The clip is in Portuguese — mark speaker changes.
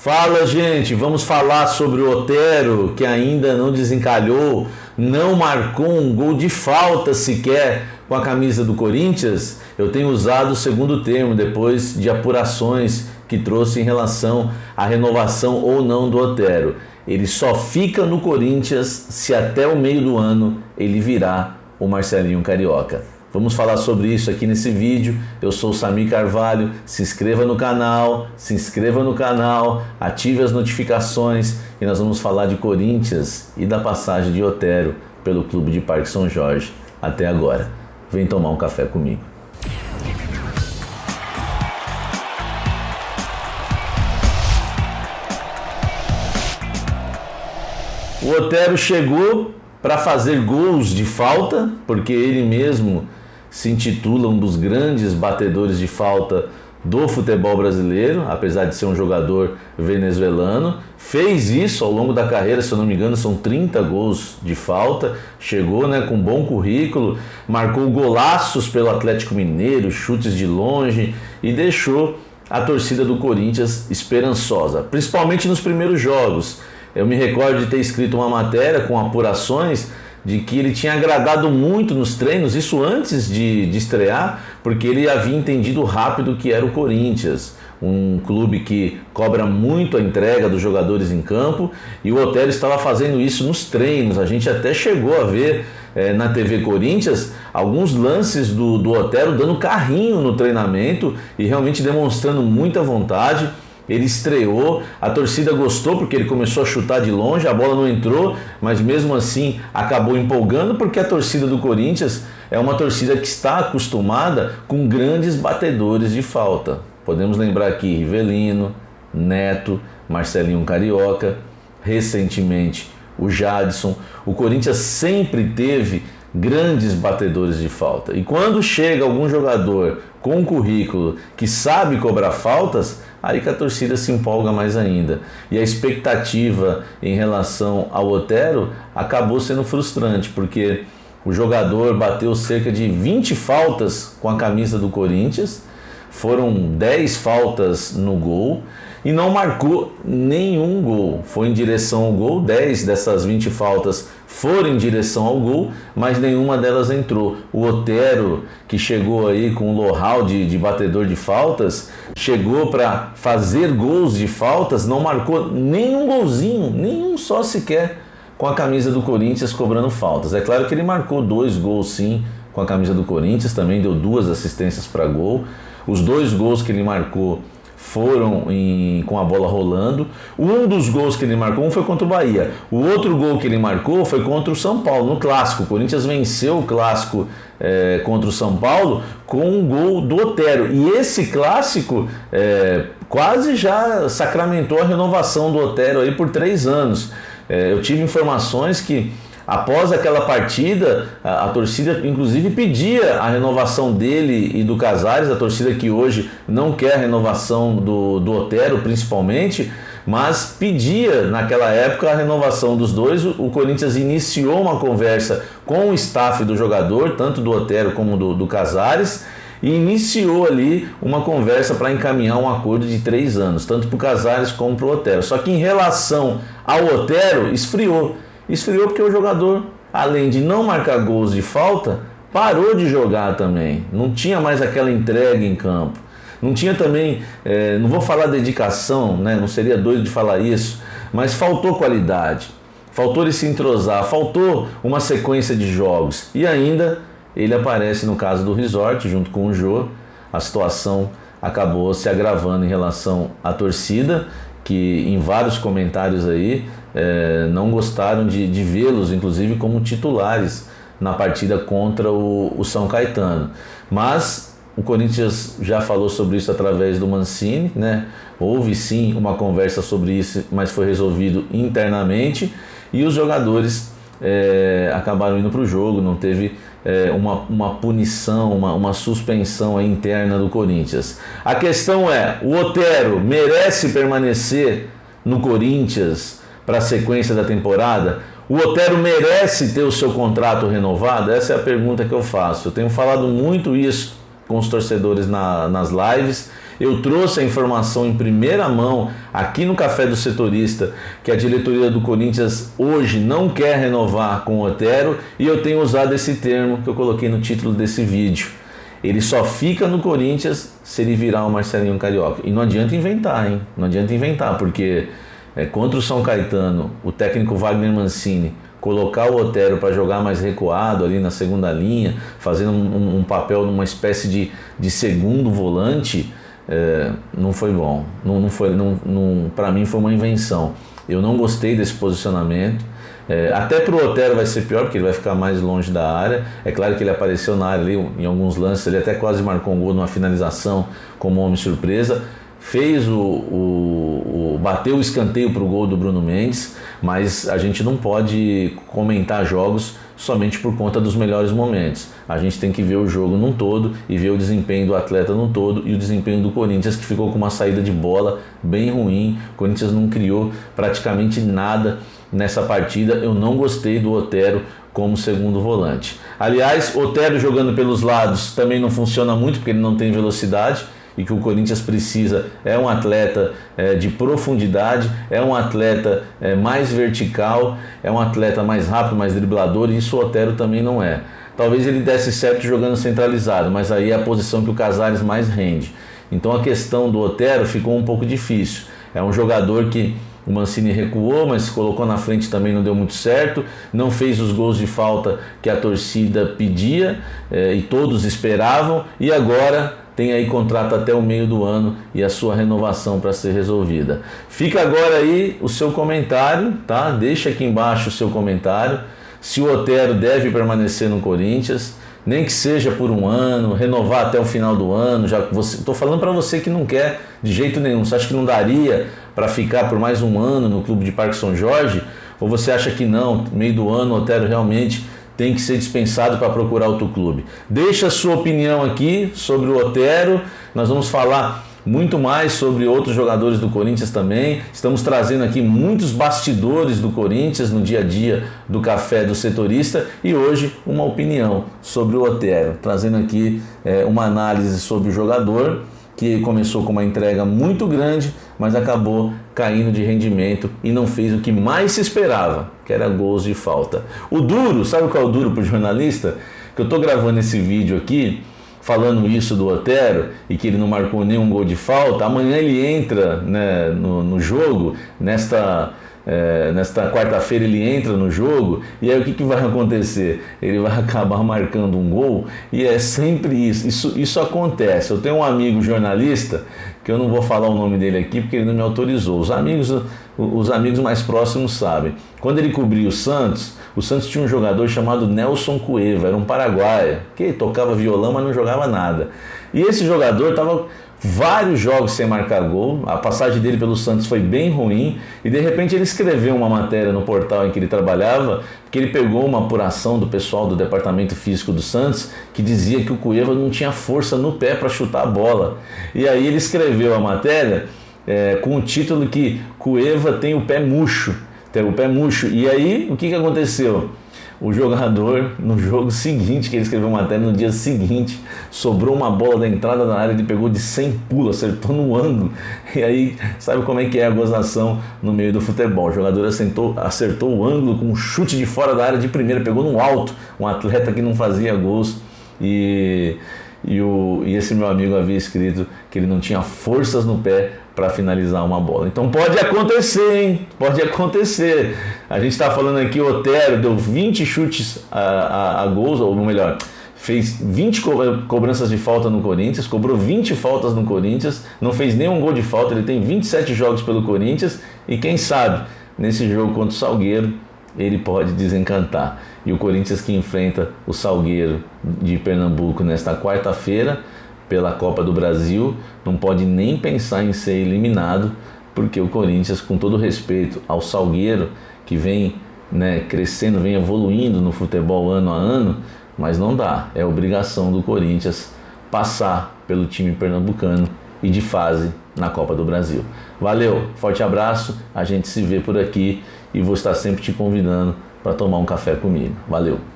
Speaker 1: Fala, gente, vamos falar sobre o Otero, que ainda não desencalhou, não marcou um gol de falta sequer com a camisa do Corinthians. Eu tenho usado o segundo termo depois de apurações que trouxe em relação à renovação ou não do Otero. Ele só fica no Corinthians se até o meio do ano ele virar o Marcelinho Carioca. Vamos falar sobre isso aqui nesse vídeo. Eu sou o Samir Carvalho. Se inscreva no canal, ative as notificações e nós vamos falar de Corinthians e da passagem de Otero pelo Clube de Parque São Jorge até agora. Vem tomar um café comigo. O Otero chegou para fazer gols de falta, porque ele mesmo se intitula um dos grandes batedores de falta do futebol brasileiro, apesar de ser um jogador venezuelano. Fez isso ao longo da carreira, se eu não me engano, são 30 gols de falta. Chegou, com bom currículo, marcou golaços pelo Atlético Mineiro, chutes de longe e deixou a torcida do Corinthians esperançosa, principalmente nos primeiros jogos. Eu me recordo de ter escrito uma matéria com apurações de que ele tinha agradado muito nos treinos, isso antes de estrear, porque ele havia entendido rápido que era o Corinthians, um clube que cobra muito a entrega dos jogadores em campo, e o Otero estava fazendo isso nos treinos. A gente até chegou a ver na TV Corinthians alguns lances do Otero dando carrinho no treinamento e realmente demonstrando muita vontade. Ele estreou, a torcida gostou porque ele começou a chutar de longe, a bola não entrou, mas mesmo assim acabou empolgando, porque a torcida do Corinthians é uma torcida que está acostumada com grandes batedores de falta. Podemos lembrar aqui Rivelino, Neto, Marcelinho Carioca, recentemente o Jadson. O Corinthians sempre teve grandes batedores de falta. E quando chega algum jogador com um currículo que sabe cobrar faltas, aí que a torcida se empolga mais ainda. E a expectativa em relação ao Otero acabou sendo frustrante, porque o jogador bateu cerca de 20 faltas com a camisa do Corinthians, foram 10 faltas no gol e não marcou nenhum gol. Foi em direção ao gol, 10 dessas 20 faltas foram em direção ao gol, mas nenhuma delas entrou. O Otero, que chegou aí com um know-how de batedor de faltas, chegou para fazer gols de faltas, não marcou nenhum golzinho, nenhum só sequer com a camisa do Corinthians cobrando faltas. É claro que ele marcou 2 gols sim com a camisa do Corinthians, também deu 2 assistências para gol. Os 2 gols que ele marcou foram com a bola rolando. Um dos gols que ele marcou foi contra o Bahia. O outro gol que ele marcou foi contra o São Paulo, no Clássico. O Corinthians venceu o Clássico contra o São Paulo com um gol do Otero. E esse Clássico quase já sacramentou a renovação do Otero aí por 3 anos. Eu tive informações que após aquela partida, a torcida inclusive pedia a renovação dele e do Casares, a torcida que hoje não quer a renovação do Otero principalmente, mas pedia naquela época a renovação dos dois. O Corinthians iniciou uma conversa com o staff do jogador, tanto do Otero como do Casares, e iniciou ali uma conversa para encaminhar um acordo de 3 anos, tanto para o Casares como para o Otero. Só que em relação ao Otero, esfriou porque o jogador, além de não marcar gols de falta, parou de jogar também. Não tinha mais aquela entrega em campo. Não tinha também, não vou falar dedicação, não seria doido de falar isso, mas faltou qualidade, faltou ele se entrosar, faltou uma sequência de jogos. E ainda ele aparece no caso do Resort, junto com o Jô. A situação acabou se agravando em relação à torcida, que em vários comentários aí não gostaram de vê-los, inclusive como titulares na partida contra o São Caetano. Mas o Corinthians já falou sobre isso através do Mancini, Houve sim uma conversa sobre isso, mas foi resolvido internamente e os jogadores acabaram indo para o jogo. Não teve uma punição, uma suspensão interna do Corinthians. A questão é, o Otero merece permanecer no Corinthians para a sequência da temporada? O Otero merece ter o seu contrato renovado? Essa é a pergunta que eu faço. Eu tenho falado muito isso com os torcedores nas lives Eu trouxe a informação em primeira mão aqui no Café do Setorista que a diretoria do Corinthians hoje não quer renovar com o Otero, e eu tenho usado esse termo que eu coloquei no título desse vídeo. Ele só fica no Corinthians se ele virar o Marcelinho Carioca. E não adianta inventar, hein? Não adianta inventar, porque contra o São Caetano, o técnico Wagner Mancini colocar o Otero para jogar mais recuado ali na segunda linha, fazendo um papel numa espécie de segundo volante, não foi bom. Para mim foi uma invenção. Eu não gostei desse posicionamento. Até para o Otero vai ser pior, porque ele vai ficar mais longe da área. É claro que ele apareceu na área ali em alguns lances, ele até quase marcou um gol numa finalização como homem surpresa. Fez bateu o escanteio para o gol do Bruno Mendes, mas a gente não pode comentar jogos somente por conta dos melhores momentos. A gente tem que ver o jogo num todo e ver o desempenho do atleta num todo, e o desempenho do Corinthians, que ficou com uma saída de bola bem ruim. O Corinthians não criou praticamente nada nessa partida. Eu não gostei do Otero como segundo volante. Aliás, Otero jogando pelos lados também não funciona muito, porque ele não tem velocidade, e que o Corinthians precisa é um atleta de profundidade, é um atleta mais vertical, é um atleta mais rápido, mais driblador, e isso o Otero também não é. Talvez ele desse certo jogando centralizado, mas aí é a posição que o Casares mais rende. Então a questão do Otero ficou um pouco difícil. É um jogador que o Mancini recuou, mas colocou na frente também não deu muito certo, não fez os gols de falta que a torcida pedia e todos esperavam, e agora tem aí contrato até o meio do ano e a sua renovação para ser resolvida. Fica agora aí o seu comentário, tá? Deixa aqui embaixo o seu comentário. Se o Otero deve permanecer no Corinthians, nem que seja por um ano, renovar até o final do ano. Estou falando para você que não quer de jeito nenhum. Você acha que não daria para ficar por mais um ano no clube de Parque São Jorge? Ou você acha que não, meio do ano o Otero realmente tem que ser dispensado para procurar outro clube? Deixa a sua opinião aqui sobre o Otero. Nós vamos falar muito mais sobre outros jogadores do Corinthians também. Estamos trazendo aqui muitos bastidores do Corinthians no dia a dia do Café do Setorista, e hoje uma opinião sobre o Otero, trazendo aqui uma análise sobre o jogador que começou com uma entrega muito grande, mas acabou caindo de rendimento e não fez o que mais se esperava, que era gols de falta. O duro, sabe qual é o duro para o jornalista? Que eu estou gravando esse vídeo aqui, falando isso do Otero, e que ele não marcou nenhum gol de falta. Amanhã ele entra, né, no jogo, nesta quarta-feira ele entra no jogo, e aí o que vai acontecer? Ele vai acabar marcando um gol, e é sempre isso acontece. Eu tenho um amigo jornalista, que eu não vou falar o nome dele aqui porque ele não me autorizou. Os amigos mais próximos sabem. Quando ele cobriu o Santos tinha um jogador chamado Nelson Cueva, era um paraguaio, que tocava violão, mas não jogava nada. E esse jogador estava vários jogos sem marcar gol, a passagem dele pelo Santos foi bem ruim, e de repente ele escreveu uma matéria no portal em que ele trabalhava, que ele pegou uma apuração do pessoal do departamento físico do Santos, que dizia que o Cueva não tinha força no pé para chutar a bola. E aí ele escreveu a matéria com o título que Cueva tem o pé murcho. E aí o que aconteceu? O jogador, no jogo seguinte, que ele escreveu matéria, no dia seguinte, sobrou uma bola da entrada da área, ele pegou de 100 pulos, acertou no ângulo. E aí, sabe como é que é a gozação no meio do futebol? O jogador acertou o ângulo com um chute de fora da área de primeira, pegou no alto, um atleta que não fazia gols. E esse meu amigo havia escrito que ele não tinha forças no pé para finalizar uma bola. Então pode acontecer, hein? Pode acontecer. A gente está falando aqui, o Otero deu 20 chutes a gols, ou melhor, fez 20 cobranças de falta no Corinthians, cobrou 20 faltas no Corinthians, não fez nenhum gol de falta, ele tem 27 jogos pelo Corinthians, e quem sabe, nesse jogo contra o Salgueiro, ele pode desencantar. E o Corinthians, que enfrenta o Salgueiro de Pernambuco nesta quarta-feira, pela Copa do Brasil, não pode nem pensar em ser eliminado, porque o Corinthians, com todo respeito ao Salgueiro, que vem crescendo, vem evoluindo no futebol ano a ano, mas não dá, é obrigação do Corinthians passar pelo time pernambucano e de fase na Copa do Brasil. Valeu, forte abraço, a gente se vê por aqui e vou estar sempre te convidando para tomar um café comigo. Valeu!